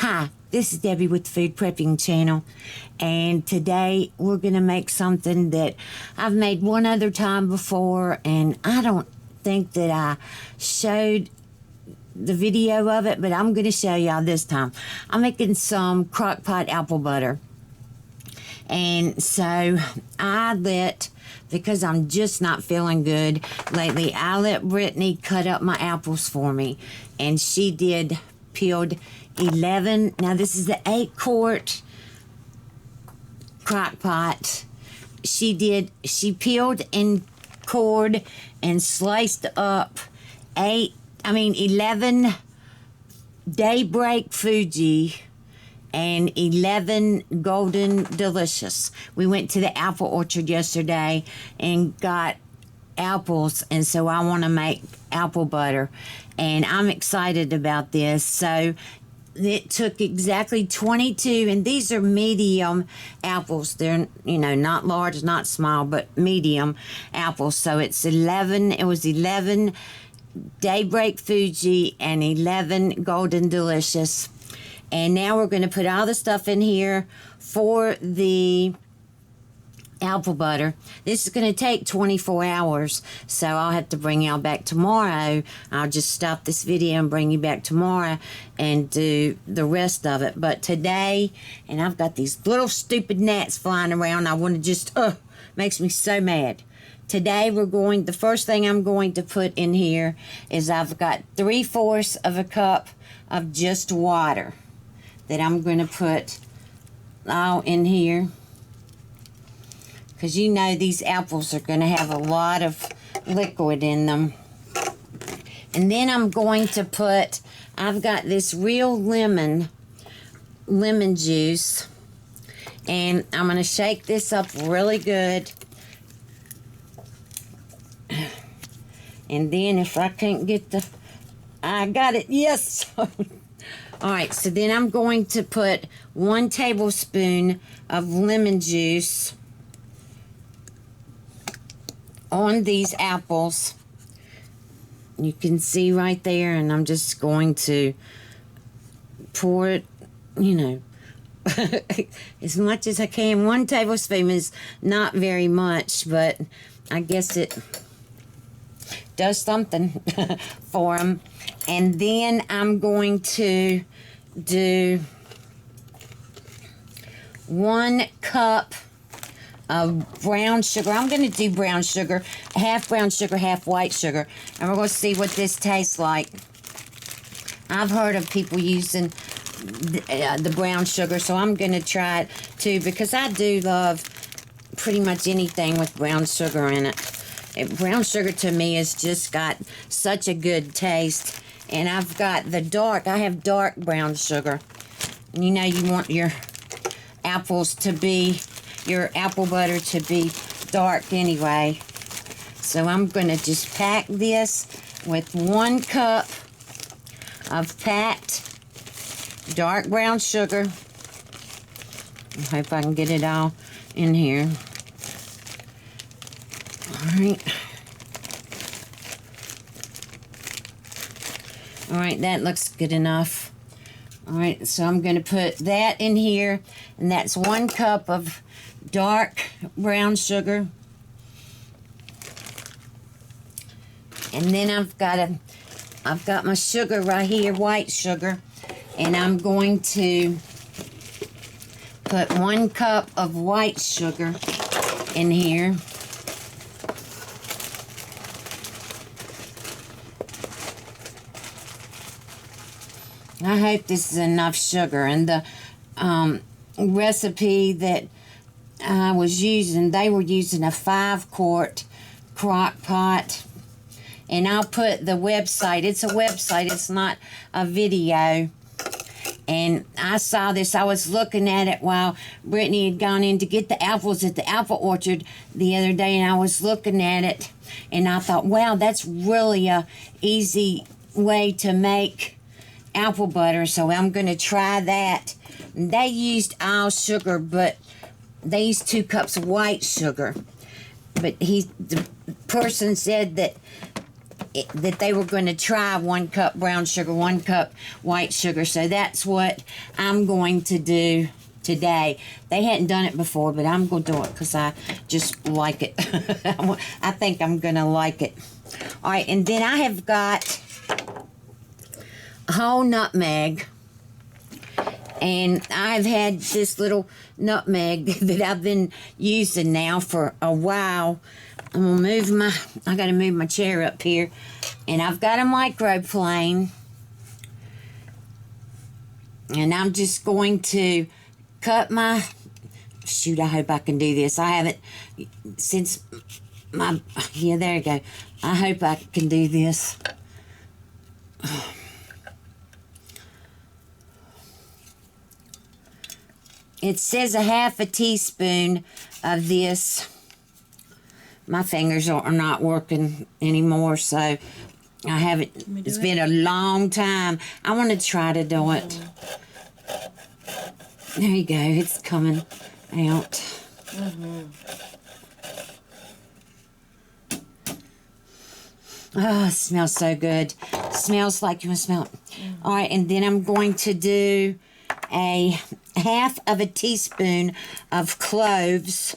Hi, this is Debbie with the Food Prepping channel, and today we're going to make something that I've made one other time before, and I don't think that I showed the video of it, but I'm going to show y'all this time. I'm making some Crockpot apple butter, and so because I'm just not feeling good lately, I let Brittany cut up my apples for me, and she peeled 11. Now this is the 8-quart Crockpot. She peeled and cored and sliced up 11 Daybreak Fuji and 11 Golden Delicious. We went to the apple orchard yesterday and got apples, and so I want to make apple butter, and I'm excited about this. So it took exactly 22, and these are medium apples. They're, not large, not small, but medium apples. So it was 11 Daybreak Fuji and 11 Golden Delicious. And now we're going to put all the stuff in here for the apple butter. This is going to take 24 hours, so I'll have to bring y'all back tomorrow. I'll just stop this video and bring you back tomorrow and do the rest of it. But today, and I've got these little stupid gnats flying around, I want to just, makes me so mad. Today the first thing I'm going to put in here is I've got 3/4 of a cup of just water that I'm going to put all in here. Because these apples are going to have a lot of liquid in them. And then I'm going to I've got this real lemon juice. And I'm going to shake this up really good. And then if I can't get I got it, yes! Alright, so then I'm going to put 1 tablespoon of lemon juice on these apples. You can see right there, and I'm just going to pour it, as much as I can. 1 tablespoon is not very much, but I guess it does something for them. And then I'm going to do 1 cup of brown sugar. I'm going to do brown sugar, half brown sugar, half white sugar, and we're going to see what this tastes like. I've heard of people using the brown sugar, so I'm going to try it too, because I do love pretty much anything with brown sugar in it. Brown sugar to me has just got such a good taste. And I've got I have dark brown sugar. And you want your apple butter to be dark anyway. So I'm going to just pack this with 1 cup of packed dark brown sugar. I hope I can get it all in here. Alright, that looks good enough. Alright, so I'm going to put that in here, and that's 1 cup of dark brown sugar. And then I've got my sugar right here, white sugar, and I'm going to put 1 cup of white sugar in here. I hope this is enough sugar. And the recipe that I was using, they were using a 5-quart Crockpot. And I'll put the website. It's a website. It's not a video. And I saw this. I was looking at it while Brittany had gone in to get the apples at the apple orchard the other day. And I was looking at it. And I thought, wow, that's really a easy way to make apple butter, so I'm going to try that. They used all sugar, but they used 2 cups of white sugar. But the person said that that they were going to try 1 cup brown sugar, 1 cup white sugar. So that's what I'm going to do today. They hadn't done it before, but I'm going to do it because I just like it. I think I'm going to like it. All right, and then I have got whole nutmeg. And I've had this little nutmeg that I've been using now for a while. I'm going to I got to move my chair up here. And I've got a microplane. And I'm just going to cut my, shoot, I hope I can do this. I haven't, since my, yeah, there you go. I hope I can do this. It says 1/2 teaspoon of this. My fingers are not working anymore, so I haven't. It's been a long time. I want to try to do it. There you go. It's coming out. Oh, it smells so good. It smells like you want to smell it. All right, and then I'm going to do a 1/2 teaspoon of cloves.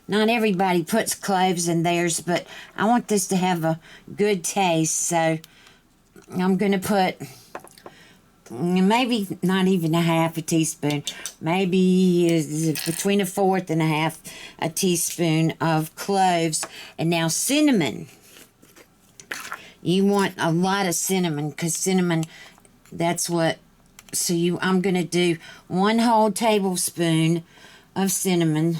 Not everybody puts cloves in theirs, but I want this to have a good taste, so I'm going to put maybe not even 1/2 teaspoon, maybe between 1/4 and 1/2 teaspoon of cloves. And now cinnamon. You want a lot of cinnamon, because cinnamon, that's what, so I'm going to do 1 whole tablespoon of cinnamon.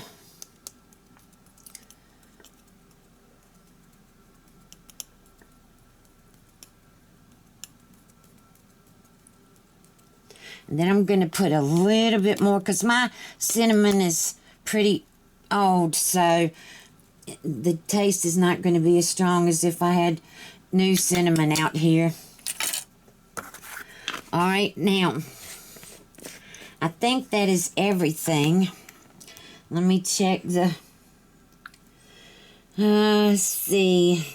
And then I'm going to put a little bit more, because my cinnamon is pretty old, so the taste is not going to be as strong as if I had new cinnamon out here. All right, now, I think that is everything. Let me check the, let's see,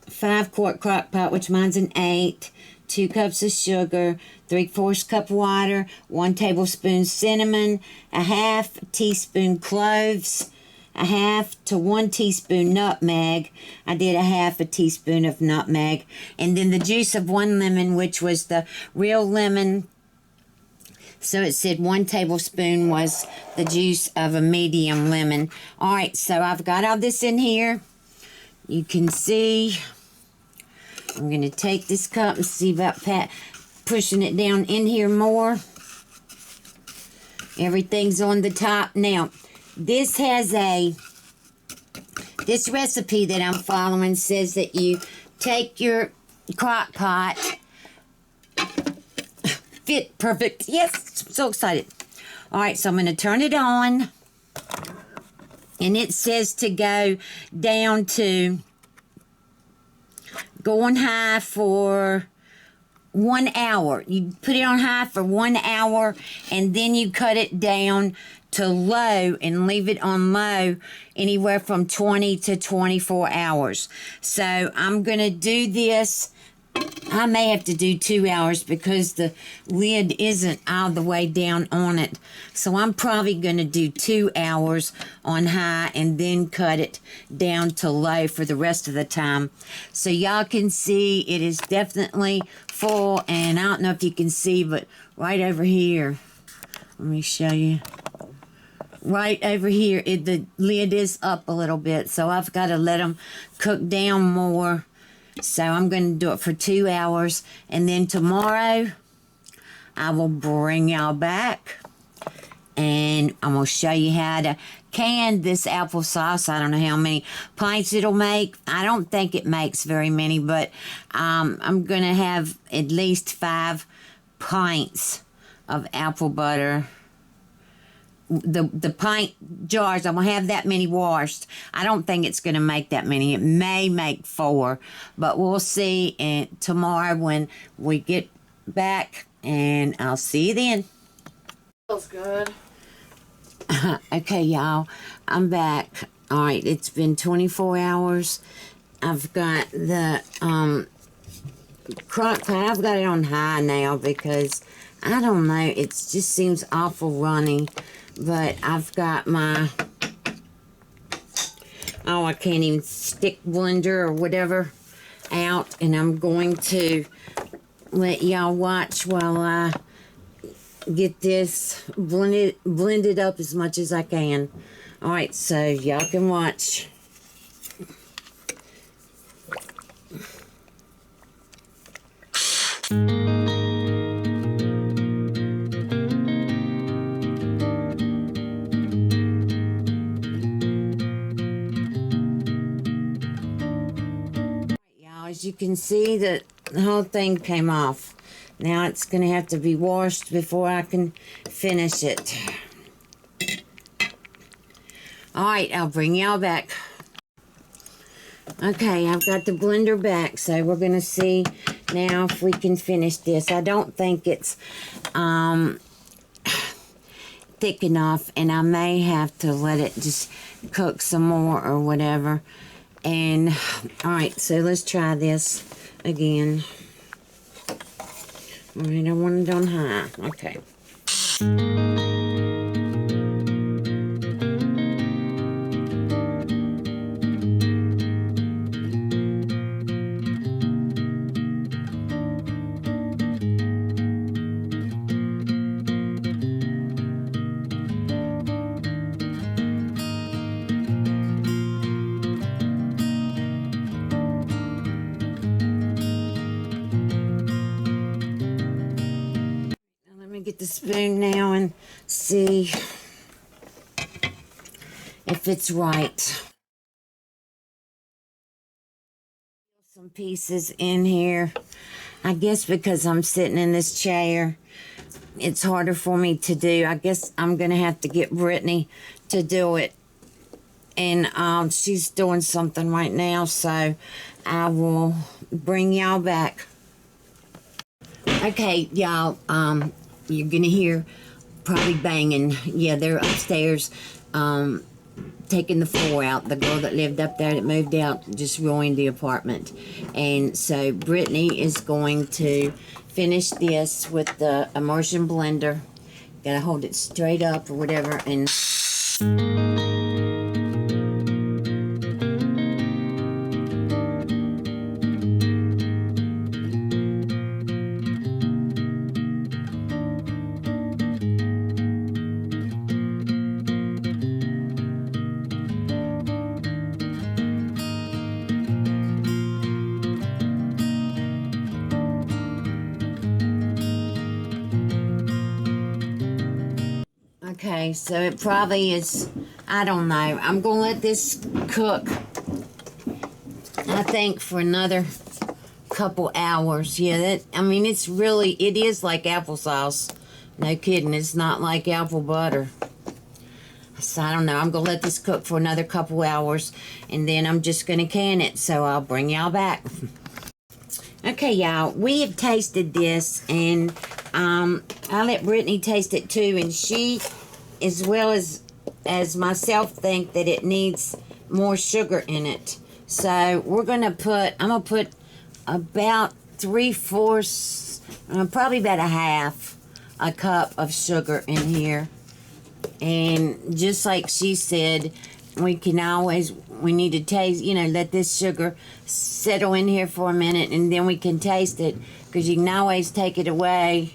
5-quart crock pot, which mine's an 8, 2 cups of sugar, 3/4 cup water, 1 tablespoon cinnamon, 1/2 teaspoon cloves, 1/2 to 1 teaspoon nutmeg. I did 1/2 teaspoon of nutmeg. And then the juice of 1 lemon, which was the real lemon. So it said 1 tablespoon was the juice of a medium lemon. All right, so I've got all this in here. You can see. I'm going to take this cup and see about pushing it down in here more. Everything's on the top. Now, this recipe that I'm following says that you take your crock pot. Fit perfect. Yes, so excited. All right, so I'm going to turn it on. And it says to go down to, go on high for 1 hour. You put it on high for 1 hour, and then you cut it down to low and leave it on low anywhere from 20 to 24 hours. So I'm going to do this. I may have to do 2 hours because the lid isn't all the way down on it. So I'm probably going to do 2 hours on high and then cut it down to low for the rest of the time. So y'all can see it is definitely full. And I don't know if you can see, but right over here, let me show you. Right over here, the lid is up a little bit. So I've got to let them cook down more. So I'm going to do it for 2 hours. And then tomorrow, I will bring y'all back. And I'm going to show you how to can this applesauce. I don't know how many pints it'll make. I don't think it makes very many. But I'm going to have at least 5 pints of apple butter. The pint jars, I'm going to have that many washed. I don't think it's going to make that many. It may make 4, but we'll see tomorrow when we get back, and I'll see you then. Feels good. Okay, y'all, I'm back. All right, it's been 24 hours. I've got the Crockpot. I've got it on high now because I don't know. It just seems awful runny. But I've got my, oh, I can't even stick blender or whatever out, and I'm going to let y'all watch while I get this blended up as much as I can. All right, so y'all can watch. Y'all, as you can see, the whole thing came off. Now it's going to have to be washed before I can finish it. Alright, I'll bring y'all back. Okay, I've got the blender back, so we're going to see now if we can finish this. I don't think it's thick enough, and I may have to let it just cook some more or whatever. And, alright, so let's try this again. Alright, I want it on high. Okay. Get the spoon now and see if it's right. Some pieces in here. I guess because I'm sitting in this chair, it's harder for me to do. I guess I'm gonna have to get Brittany to do it, and she's doing something right now, so I will bring y'all back. Okay, y'all, you're gonna hear probably banging. Yeah, they're upstairs taking the floor out. The girl that lived up there that moved out just ruined the apartment. And so Brittany is going to finish this with the immersion blender. Gotta hold it straight up or whatever, and okay, so it probably is, I don't know. I'm going to let this cook, I think, for another couple hours. Yeah, I mean, it is like applesauce. No kidding, it's not like apple butter. So I don't know. I'm going to let this cook for another couple hours, and then I'm just going to can it. So I'll bring y'all back. Okay, y'all, we have tasted this, and I let Brittany taste it too, and she, as well as myself, think that it needs more sugar in it. So we're gonna put, I'm gonna put about 3/4, probably about a cup of sugar in here. And just like she said, we need to taste, let this sugar settle in here for a minute, and then we can taste it, because you can always take it away.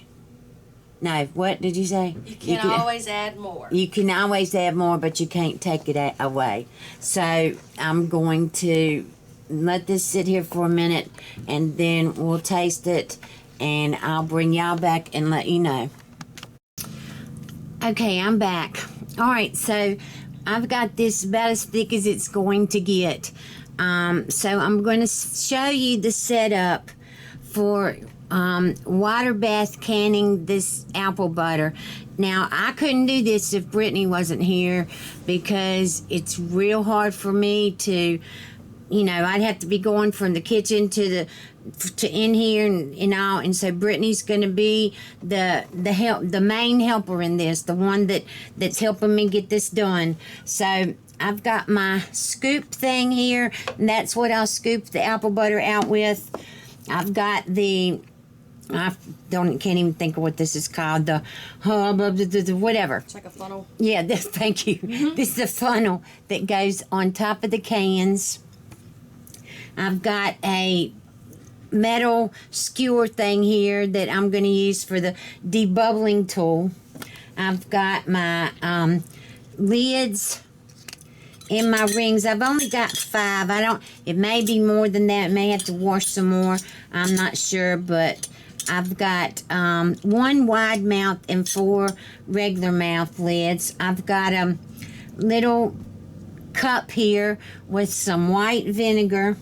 No, what did you say? You can always add more. You can always add more, but you can't take it away. So I'm going to let this sit here for a minute, and then we'll taste it, and I'll bring y'all back and let you know. Okay, I'm back. All right, so I've got this about as thick as it's going to get. So I'm going to show you the setup for water bath canning this apple butter. Now, I couldn't do this if Brittany wasn't here, because it's real hard for me to, I'd have to be going from the kitchen to in here and all, and so Brittany's going to be the main helper in this, the one that's helping me get this done. So I've got my scoop thing here, and that's what I'll scoop the apple butter out with. I've got can't even think of what this is called. The whatever. It's like a funnel. Yeah, thank you. This is the funnel that goes on top of the cans. I've got a metal skewer thing here that I'm going to use for the debubbling tool. I've got my lids in my rings. I've only got 5. It may be more than that. May have to wash some more. I'm not sure, but I've got 1 wide mouth and 4 regular mouth lids. I've got a little cup here with some white vinegar.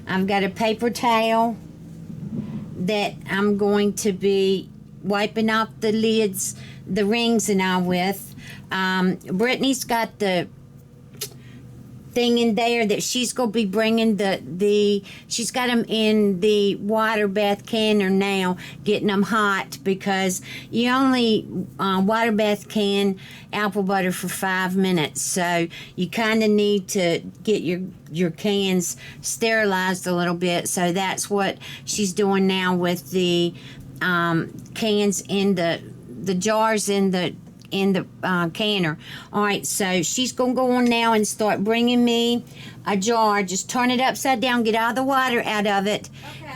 I've got a paper towel that I'm going to be wiping off the lids, the rings and all with. Brittany's got the thing in there that she's going to be bringing she's got them in the water bath canner now, getting them hot, because you only water bath can apple butter for 5 minutes, so you kind of need to get your cans sterilized a little bit. So that's what she's doing now with the cans in the jars in the canner. All right, so she's gonna go on now and start bringing me a jar. Just turn it upside down, get all the water out of it,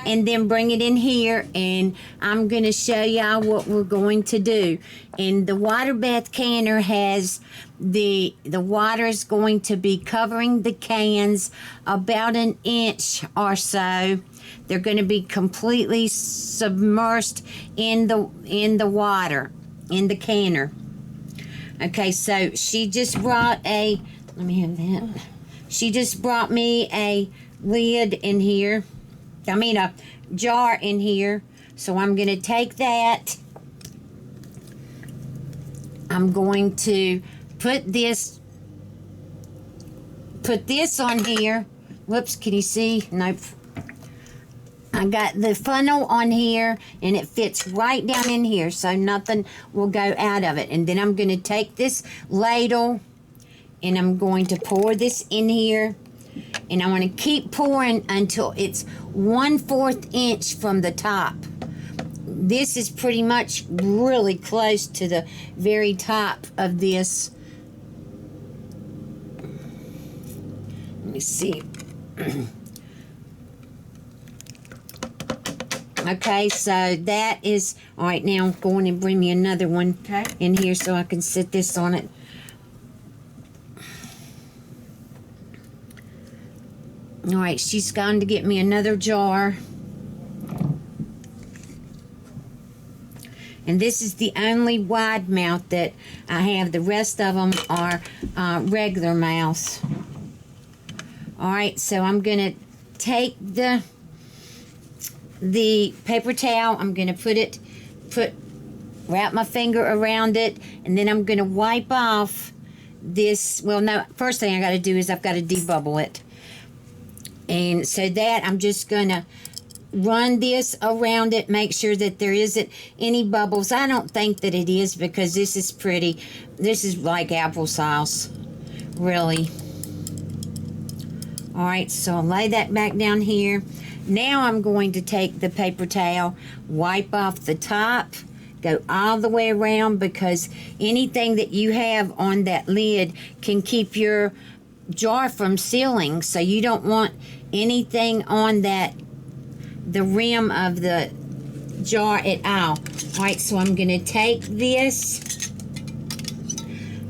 and then bring it in here, and I'm gonna show y'all what we're going to do. And the water bath canner has the water is going to be covering the cans about 1 inch or so. They're going to be completely submersed in the water in the canner. Okay, so she just brought let me have that. She just brought me a lid in here. A jar in here. So I'm going to take that. I'm going to put this on here. Whoops, can you see? Nope. I got the funnel on here, and it fits right down in here, so nothing will go out of it. And then I'm going to take this ladle, and I'm going to pour this in here, and I want to keep pouring until it's 1/4 inch from the top. This is pretty much really close to the very top of this. Let me see. Okay, so that is all right. Now I'm going and bring me another one in here so I can sit this on it. All right, she's gone to get me another jar. And this is the only wide mouth that I have. The rest of them are regular mouths. All right, so I'm going to take the paper towel. I'm going to wrap my finger around it, and then I'm going to wipe off this. Well, no, first thing I got to do is I've got to debubble it. And so that I'm just going to run this around it, make sure that there isn't any bubbles. I don't think that it is, because this is pretty. This is like applesauce, really. All right, so I'll lay that back down here. Now I'm going to take the paper towel, wipe off the top, go all the way around, because anything that you have on that lid can keep your jar from sealing. So you don't want anything on the rim of the jar at all. All right, so I'm going to take this.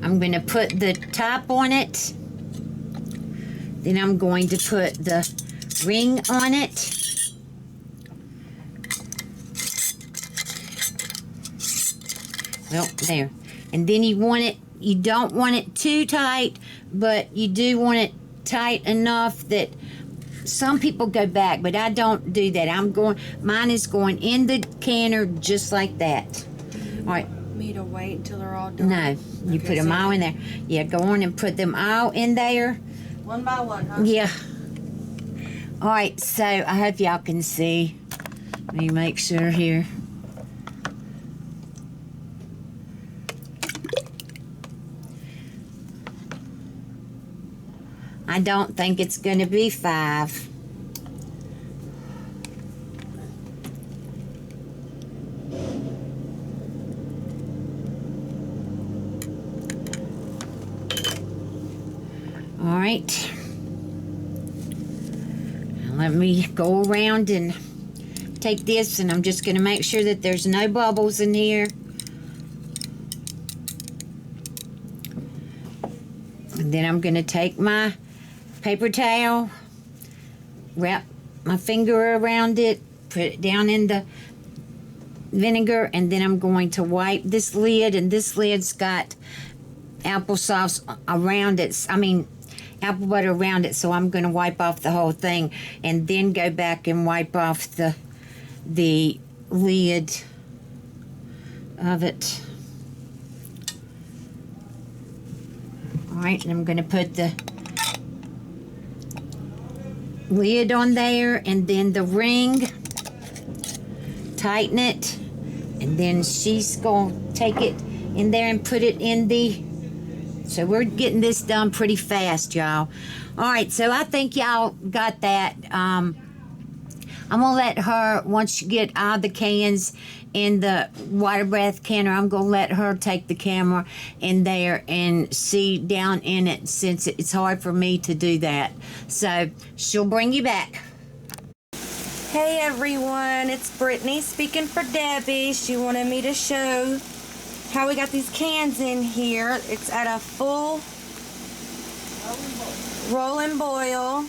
I'm going to put the top on it. Then I'm going to put the ring on it. Well, there. And then you don't want it too tight, but you do want it tight enough that some people go back, but I don't do that. Mine is going in the canner just like that. All right. Me to wait until they're all done? No, you put them all in there. Yeah, go on and put them all in there. One by one, huh? Yeah. All right, so I hope y'all can see. Let me make sure here. I don't think it's going to be 5. All right. Now let me go around and take this, and I'm just going to make sure that there's no bubbles in here. And then I'm going to take my paper towel, wrap my finger around it, put it down in the vinegar, and then I'm going to wipe this lid, and this lid's got applesauce around it. Apple butter around it, so I'm going to wipe off the whole thing and then go back and wipe off the lid of it. Alright, and I'm going to put the lid on there, and then the ring, tighten it, and then she's going to take it in there and put it in the... So we're getting this done pretty fast, y'all. Alright, so I think y'all got that. I'm going to let her, once you get all the cans in the water bath canner, I'm going to let her take the camera in there and see down in it, since it's hard for me to do that. So she'll bring you back. Hey everyone, it's Brittany speaking for Debbie. She wanted me to show how we got these cans in here. It's at a full roll and boil,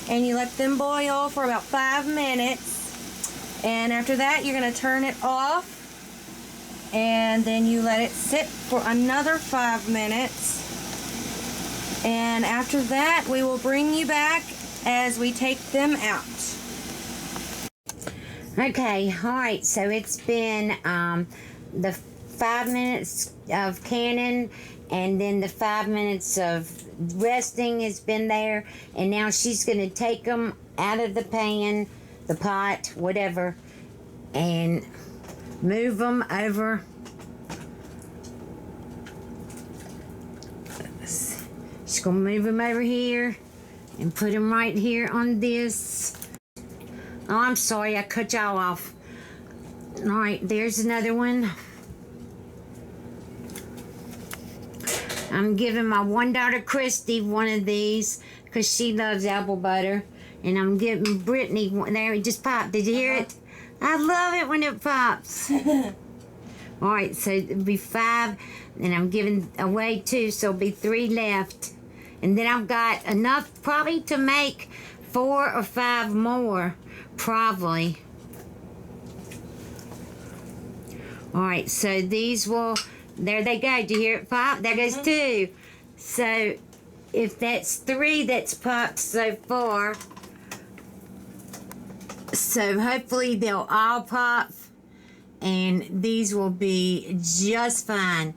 and you let them boil for about 5 minutes, and after that you're going to turn it off, and then you let it sit for another 5 minutes, and after that we will bring you back as we take them out. Okay, alright, so it's been the 5 minutes of canning, and then the 5 minutes of resting has been there, and now she's going to take them out of the pan, the pot, whatever, and move them over. She's going to move them over here and put them right here on this. Oh, I'm sorry, I cut y'all off. Alright, there's another one. I'm giving my one daughter Christy one of these because she loves apple butter, and I'm giving Brittany one. There, it just popped. Did you hear it? I love it when it pops. All right, so it'll be 5, and I'm giving away 2, so it'll be 3 left, and then I've got enough probably to make 4 or 5 more, probably. All right, so these will. There they go. Do you hear it pop? There goes 2. So if that's 3 that's popped so far, so hopefully they'll all pop, and these will be just fine.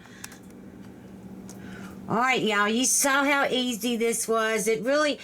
All right, y'all. You saw how easy this was. It really...